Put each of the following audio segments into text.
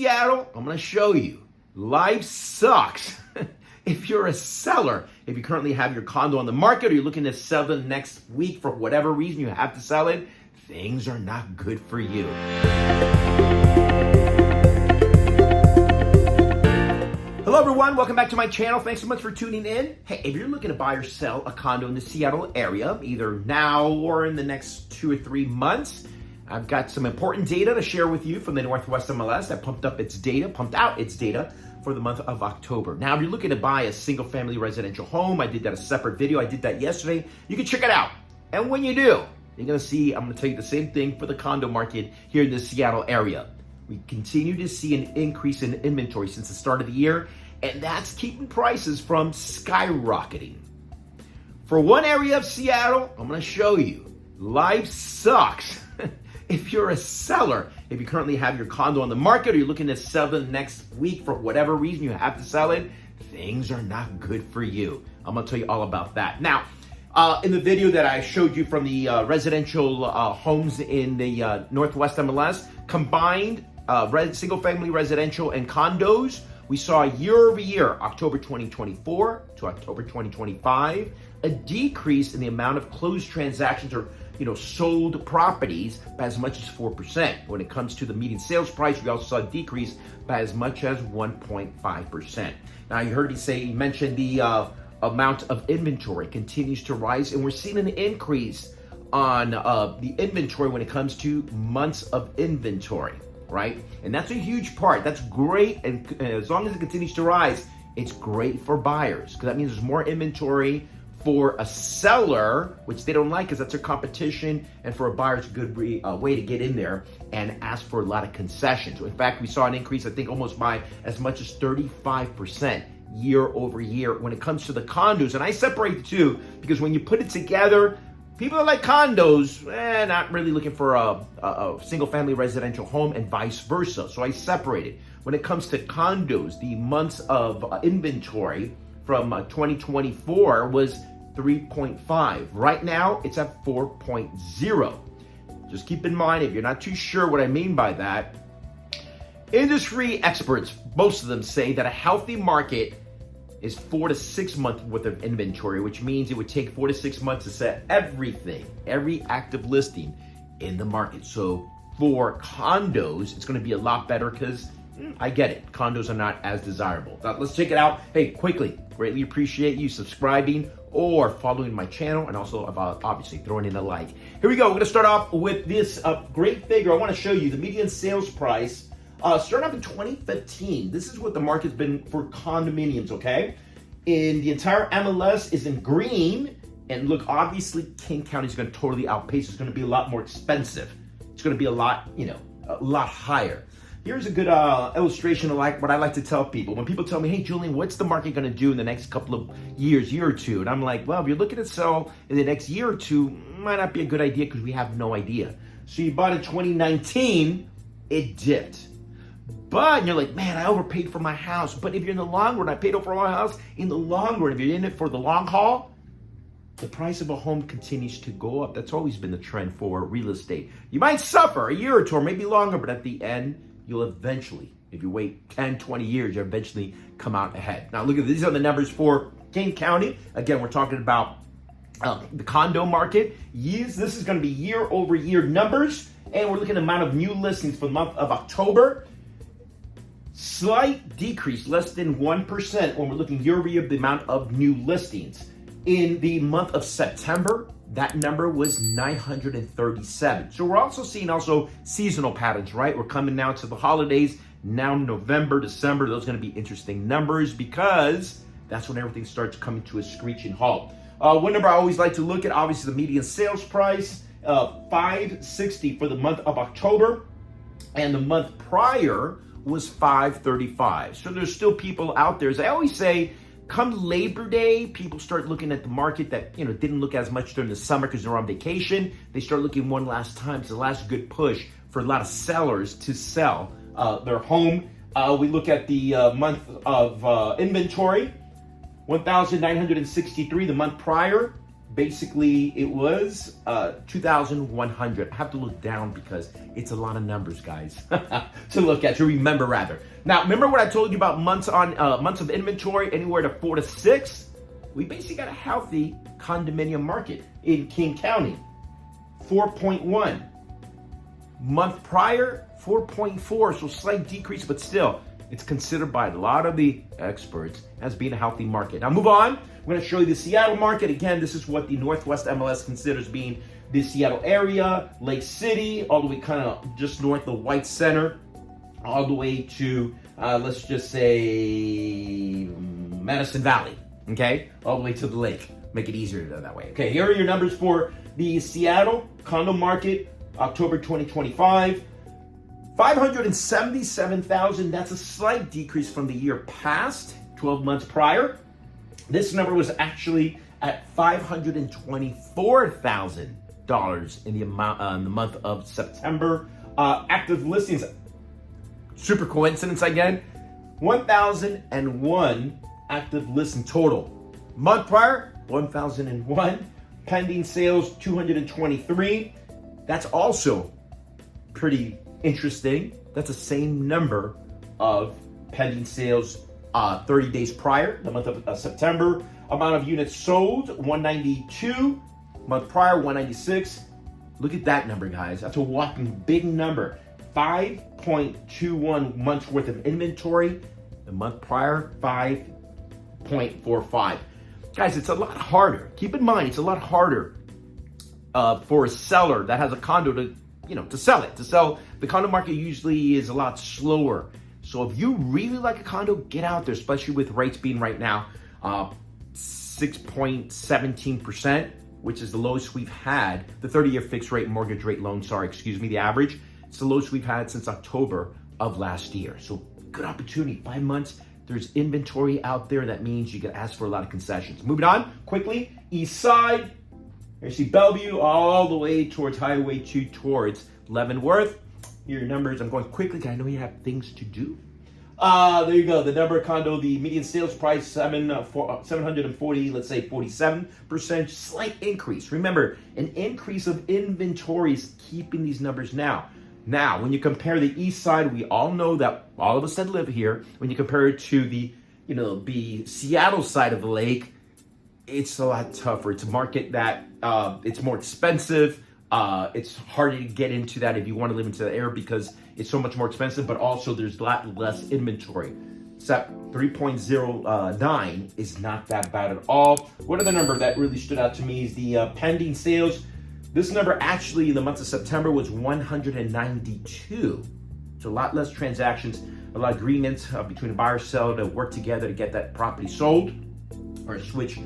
Seattle, I'm going to show you. Life sucks. If you're a seller, if you currently have your condo on the market or you're looking to sell the next week for whatever reason you have to sell it, things are not good for you. Hello everyone, welcome back to my channel. Thanks so much for tuning in. Hey, if you're looking to buy or sell a condo in the Seattle area, either now or in the next 2 or 3 months, I've got some important data to share with you from the Northwest MLS that pumped out its data for the month of October. Now, if you're looking to buy a single family residential home, I did that a separate video. I did that yesterday. You can check it out. And when you do, you're gonna see, I'm gonna tell you the same thing for the condo market here in the Seattle area. We continue to see an increase in inventory since the start of the year, and that's keeping prices from skyrocketing. For one area of Seattle, I'm gonna show you, life sucks. If you're a seller, if you currently have your condo on the market or you're looking to sell the next week for whatever reason you have to sell it, things are not good for you. I'm gonna tell you all about that. Now, in the video that I showed you from the residential homes in the Northwest MLS, combined single family residential and condos, we saw year over year, October 2024 to October 2025, a decrease in the amount of closed transactions or sold properties by as much as 4%. When it comes to the median sales price, we also saw a decrease by as much as 1.5%. Now, you heard he mentioned the amount of inventory continues to rise, and we're seeing an increase on the inventory when it comes to months of inventory, right? And that's a huge part. That's great, and as long as it continues to rise, it's great for buyers because that means there's more inventory for a seller, which they don't like because that's their competition, and for a buyer, it's a good way to get in there and ask for a lot of concessions. In fact, we saw an increase, I think, almost by as much as 35% year over year when it comes to the condos. And I separate the two because when you put it together, people that like condos, not really looking for a single-family residential home and vice versa. So I separate it. When it comes to condos, the months of inventory from 2024 was 3.5. Right now, it's at 4.0. Just keep in mind, if you're not too sure what I mean by that, industry experts, most of them say that a healthy market is 4 to 6 months worth of inventory, which means it would take 4 to 6 months to set every active listing in the market. So for condos, it's going to be a lot better because I get it. Condos are not as desirable. Now, let's check it out. Hey, quickly, greatly appreciate you subscribing or following my channel, and also obviously throwing in a like. Here we go. We're going to start off with this great figure. I want to show you the median sales price. Starting off in 2015. This is what the market's been for condominiums, okay? In the entire MLS is in green, and look, obviously King County is going to totally outpace. It's going to be a lot more expensive. It's going to be a lot higher. Here's a good illustration of what I like to tell people. When people tell me, hey, Julian, what's the market going to do in the next couple of year or two? And I'm like, well, if you're looking to sell in the next year or two, might not be a good idea because we have no idea. So you bought in 2019, it dipped. But you're like, man, I overpaid for my house. But if you're in the long run, I paid over my house. In the long run, if you're in it for the long haul, the price of a home continues to go up. That's always been the trend for real estate. You might suffer a year or two or maybe longer, but at the end, you'll eventually, if you wait 10, 20 years, you'll eventually come out ahead. Now, look at these are the numbers for King County. Again, we're talking about the condo market. This is going to be year over year numbers, and we're looking at the amount of new listings for the month of October. Slight decrease, less than 1% when we're looking year over year, the amount of new listings. In the month of September, that number was 937. So we're also seeing seasonal patterns, right? We're coming now to the holidays. Now November, December, those are going to be interesting numbers because that's when everything starts coming to a screeching halt. One number I always like to look at, obviously, the median sales price, $560 for the month of October, and the month prior was $535. So there's still people out there. As I always say, come Labor Day, people start looking at the market that didn't look as much during the summer because they're on vacation. They start looking one last time. It's the last good push for a lot of sellers to sell their home. We look at the month of inventory, 1,963 the month prior. Basically, it was 2,100. I have to look down because it's a lot of numbers, guys, to look at, to remember rather. Now, remember what I told you about months of inventory, anywhere to 4 to 6? We basically got a healthy condominium market in King County. 4.1. Month prior, 4.4, so slight decrease, but still, it's considered by a lot of the experts as being a healthy market. Now move on. I'm going to show you the Seattle market. Again, this is what the Northwest MLS considers being the Seattle area, Lake City, all the way kind of just north of White Center, all the way to, let's just say, Madison Valley, okay? All the way to the lake. Make it easier to do that way. Okay, here are your numbers for the Seattle condo market, October 2025. 577,000, that's a slight decrease from the year past, 12 months prior. This number was actually at $524,000 in the month of September. Active listings, super coincidence again, 1,001 active listings total. Month prior, 1,001. Pending sales, 223. That's also pretty interesting. That's the same number of pending sales 30 days prior, the month of September. Amount of units sold, 192. Month prior, 196. Look at that number, guys. That's a whopping big number. 5.21 months worth of inventory. The month prior, 5.45. Guys, it's a lot harder. Keep in mind, it's a lot harder for a seller that has a condo to sell it. To sell, the condo market usually is a lot slower. So if you really like a condo, get out there, especially with rates being right now 6.17%, which is the lowest we've had. The 30-year fixed rate mortgage rate loan, the average. It's the lowest we've had since October of last year. So good opportunity, 5 months. There's inventory out there. That means you can ask for a lot of concessions. Moving on quickly, Eastside. You see Bellevue all the way towards Highway 2 towards Leavenworth. Here are your numbers. I'm going quickly because I know you have things to do. There you go. The number of condo, the median sales price, 740, let's say 47%, slight increase. Remember, an increase of inventory is keeping these numbers now. Now, when you compare the East Side, we all know that all of us that live here, when you compare it to the Seattle side of the lake, it's a lot tougher. It's a market that it's more expensive. It's harder to get into that if you want to live into the area because it's so much more expensive, but also there's a lot less inventory. Except 3.09 is not that bad at all. One other number that really stood out to me is the pending sales. This number actually in the month of September was 192. So a lot less transactions, a lot of agreements between the buyer and seller to work together to get that property sold or switch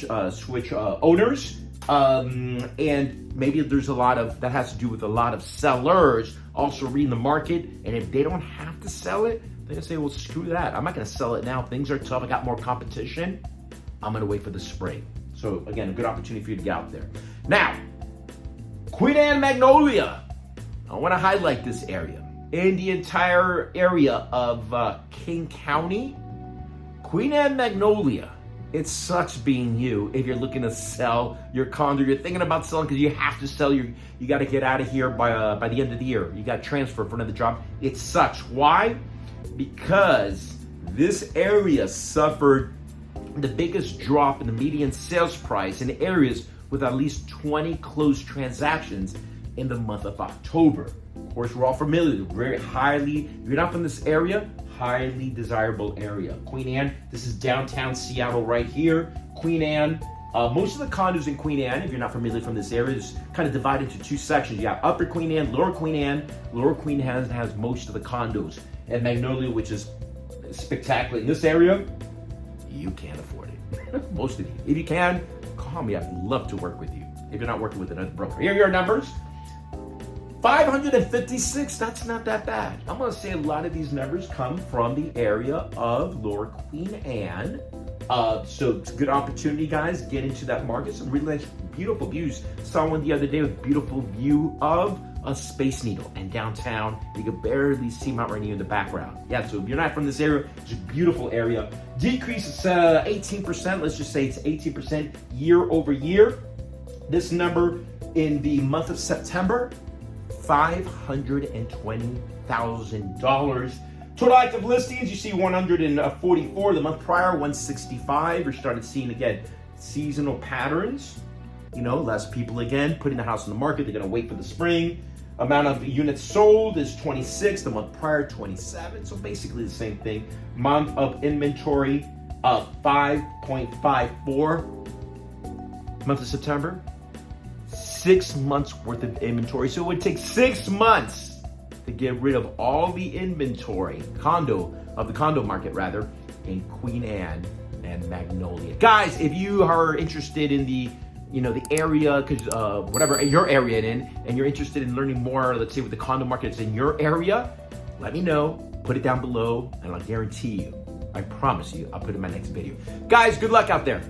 owners. And maybe there's a lot of, that has to do with a lot of sellers also reading the market. And if they don't have to sell it, they're gonna say, well, screw that. I'm not gonna sell it now. Things are tough. I got more competition. I'm gonna wait for the spring. So again, a good opportunity for you to get out there. Now, Queen Anne, Magnolia. I wanna highlight this area. In the entire area of King County, Queen Anne, Magnolia. It sucks being you if you're looking to sell your condo. You're thinking about selling because you have to sell you got to get out of here by the end of the year. You got to transfer for another job. It sucks. Why? Because this area suffered the biggest drop in the median sales price in areas with at least 20 closed transactions in the month of October. Of course, we're all familiar with very highly, if you're not from this area, highly desirable area. Queen Anne, this is downtown Seattle right here. Queen Anne, most of the condos in Queen Anne, if you're not familiar from this area, is kind of divided into two sections. You have Upper Queen Anne, Lower Queen Anne. Lower Queen Anne has most of the condos. And Magnolia, which is spectacular in this area, you can't afford it. Most of you. If you can, call me. I'd love to work with you if you're not working with another broker. Here are your numbers. 556, that's not that bad. I'm gonna say a lot of these numbers come from the area of Lower Queen Anne. So it's a good opportunity, guys. Get into that market. Some really nice, beautiful views. Saw one the other day with beautiful view of on Space Needle and downtown. You can barely see Mount Rainier in the background. Yeah, so if you're not from this area, it's a beautiful area. Decrease is 18%. Let's just say it's 18% year over year. This number in the month of September, $520,000. Total active listings, you see 144. The month prior, 165. We're starting seeing, again, seasonal patterns. You know, less people, again, putting the house on the market. They're going to wait for the spring. Amount of units sold is 26. The month prior, 27. So basically the same thing. Month of inventory of 5.54. Month of September, 6 months worth of inventory. So it would take 6 months to get rid of all the inventory, the condo market rather, in Queen Anne and Magnolia. Guys, if you are interested in the area, because whatever your area in, and you're interested in learning more, let's say with the condo market is in your area, let me know, put it down below, and I'll guarantee you, I promise you, I'll put it in my next video. Guys, good luck out there.